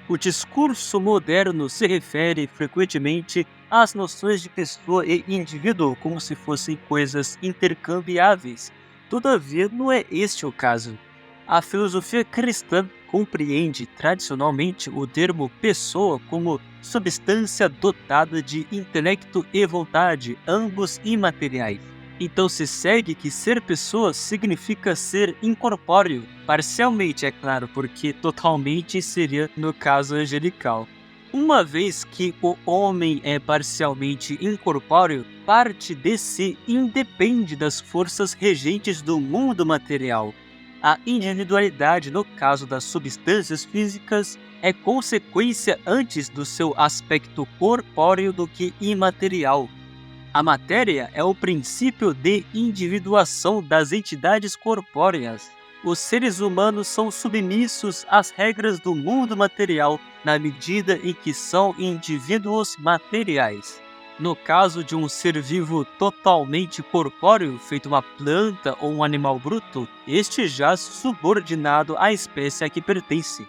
O discurso moderno se refere frequentemente às noções de pessoa e indivíduo como se fossem coisas intercambiáveis. Todavia, não é este o caso. A filosofia cristã compreende tradicionalmente o termo pessoa como substância dotada de intelecto e vontade, ambos imateriais. Então se segue que ser pessoa significa ser incorpóreo, parcialmente, é claro, porque totalmente seria no caso angelical. Uma vez que o homem é parcialmente incorpóreo, parte de si independe das forças regentes do mundo material. A individualidade, no caso das substâncias físicas, é consequência antes do seu aspecto corpóreo do que imaterial. A matéria é o princípio de individuação das entidades corpóreas. Os seres humanos são submissos às regras do mundo material na medida em que são indivíduos materiais. No caso de um ser vivo totalmente corpóreo, feito uma planta ou um animal bruto, este jaz subordinado à espécie a que pertence.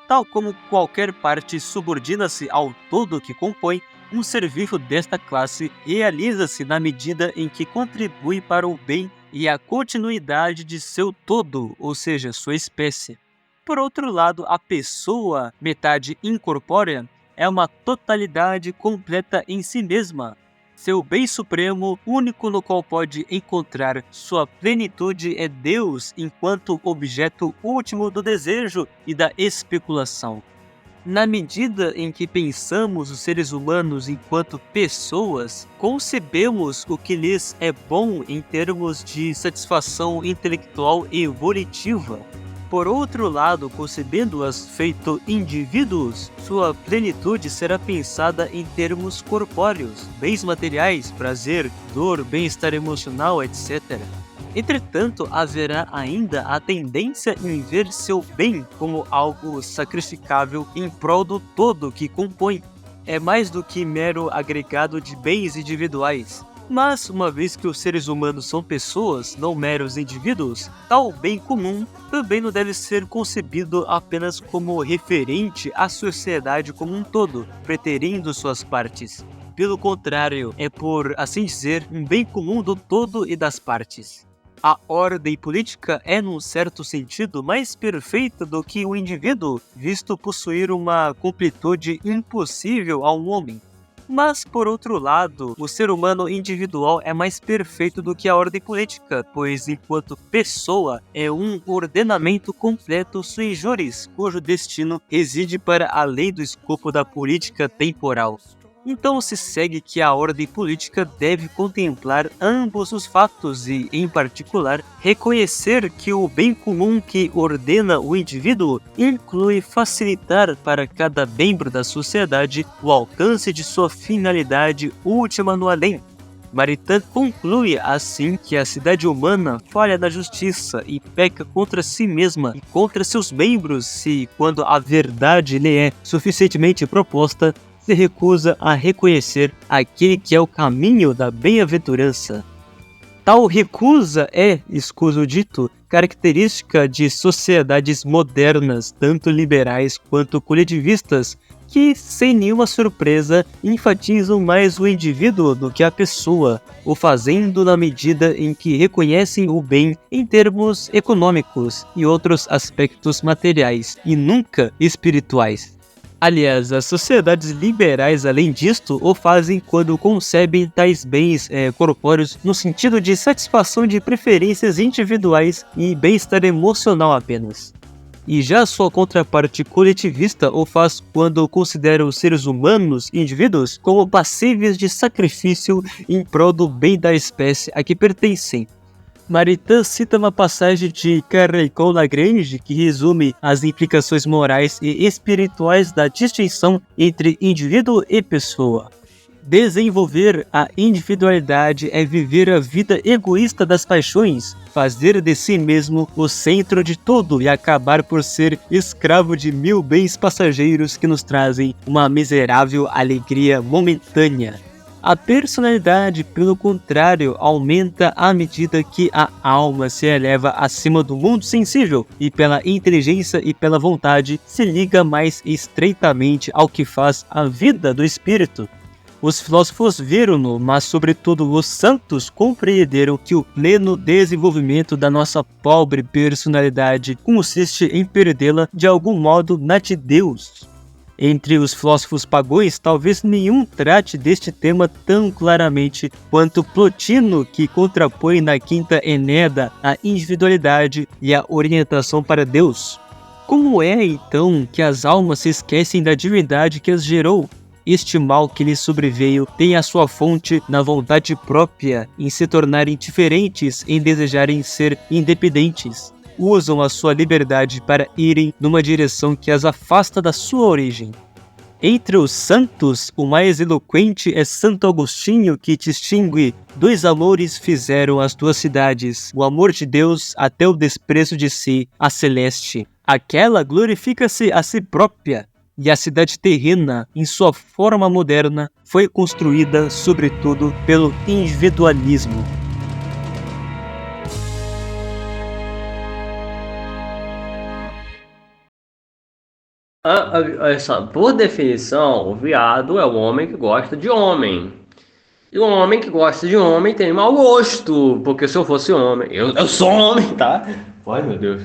Tal como qualquer parte subordina-se ao todo que compõe, um ser vivo desta classe realiza-se na medida em que contribui para o bem e a continuidade de seu todo, ou seja, sua espécie. Por outro lado, a pessoa, metade incorpórea, é uma totalidade completa em si mesma. Seu bem supremo, único no qual pode encontrar sua plenitude, é Deus enquanto objeto último do desejo e da especulação. Na medida em que pensamos os seres humanos enquanto pessoas, concebemos o que lhes é bom em termos de satisfação intelectual e volitiva. Por outro lado, concebendo-as feito indivíduos, sua plenitude será pensada em termos corpóreos, bens materiais, prazer, dor, bem-estar emocional, etc. Entretanto, haverá ainda a tendência em ver seu bem como algo sacrificável em prol do todo que compõe. É mais do que mero agregado de bens individuais. Mas, uma vez que os seres humanos são pessoas, não meros indivíduos, tal bem comum também não deve ser concebido apenas como referente à sociedade como um todo, preterindo suas partes. Pelo contrário, é, por assim dizer, um bem comum do todo e das partes. A ordem política é, num certo sentido, mais perfeita do que o indivíduo, visto possuir uma completude impossível a um homem. Mas, por outro lado, o ser humano individual é mais perfeito do que a ordem política, pois, enquanto pessoa, é um ordenamento completo sui juris, cujo destino reside para além do escopo da política temporal. Então se segue que a ordem política deve contemplar ambos os fatos e, em particular, reconhecer que o bem comum que ordena o indivíduo inclui facilitar para cada membro da sociedade o alcance de sua finalidade última no além. Maritain conclui assim que a cidade humana falha na justiça e peca contra si mesma e contra seus membros se, quando a verdade lhe é suficientemente proposta, se recusa a reconhecer aquele que é o caminho da bem-aventurança. Tal recusa é, escuso dito, característica de sociedades modernas, tanto liberais quanto coletivistas, que, sem nenhuma surpresa, enfatizam mais o indivíduo do que a pessoa, o fazendo na medida em que reconhecem o bem em termos econômicos e outros aspectos materiais, e nunca espirituais. Aliás, as sociedades liberais, além disto, o fazem quando concebem tais bens corpóreos no sentido de satisfação de preferências individuais e bem-estar emocional apenas. E já sua contraparte coletivista o faz quando considera os seres humanos indivíduos como passíveis de sacrifício em prol do bem da espécie a que pertencem. Maritain cita uma passagem de Carreycon-Lagrange que resume as implicações morais e espirituais da distinção entre indivíduo e pessoa. Desenvolver a individualidade é viver a vida egoísta das paixões, fazer de si mesmo o centro de tudo e acabar por ser escravo de 1000 bens passageiros que nos trazem uma miserável alegria momentânea. A personalidade, pelo contrário, aumenta à medida que a alma se eleva acima do mundo sensível e pela inteligência e pela vontade se liga mais estreitamente ao que faz a vida do espírito. Os filósofos viram-no, mas sobretudo os santos compreenderam que o pleno desenvolvimento da nossa pobre personalidade consiste em perdê-la de algum modo na de Deus. Entre os filósofos pagões, talvez nenhum trate deste tema tão claramente quanto Plotino, que contrapõe na Quinta Enéada a individualidade e a orientação para Deus. Como é, então, que as almas se esquecem da divindade que as gerou? Este mal que lhes sobreveio tem a sua fonte na vontade própria, em se tornarem diferentes, em desejarem ser independentes. Usam a sua liberdade para irem numa direção que as afasta da sua origem. Entre os santos, o mais eloquente é Santo Agostinho, que distingue: dois amores fizeram as duas cidades, o amor de Deus até o desprezo de si, a celeste. Aquela glorifica-se a si própria, e a cidade terrena, em sua forma moderna, foi construída sobretudo pelo individualismo. Por definição, o viado é o homem que gosta de homem. E o homem que gosta de homem tem mau gosto. Porque se eu fosse homem, eu sou homem, tá? Ai, meu Deus.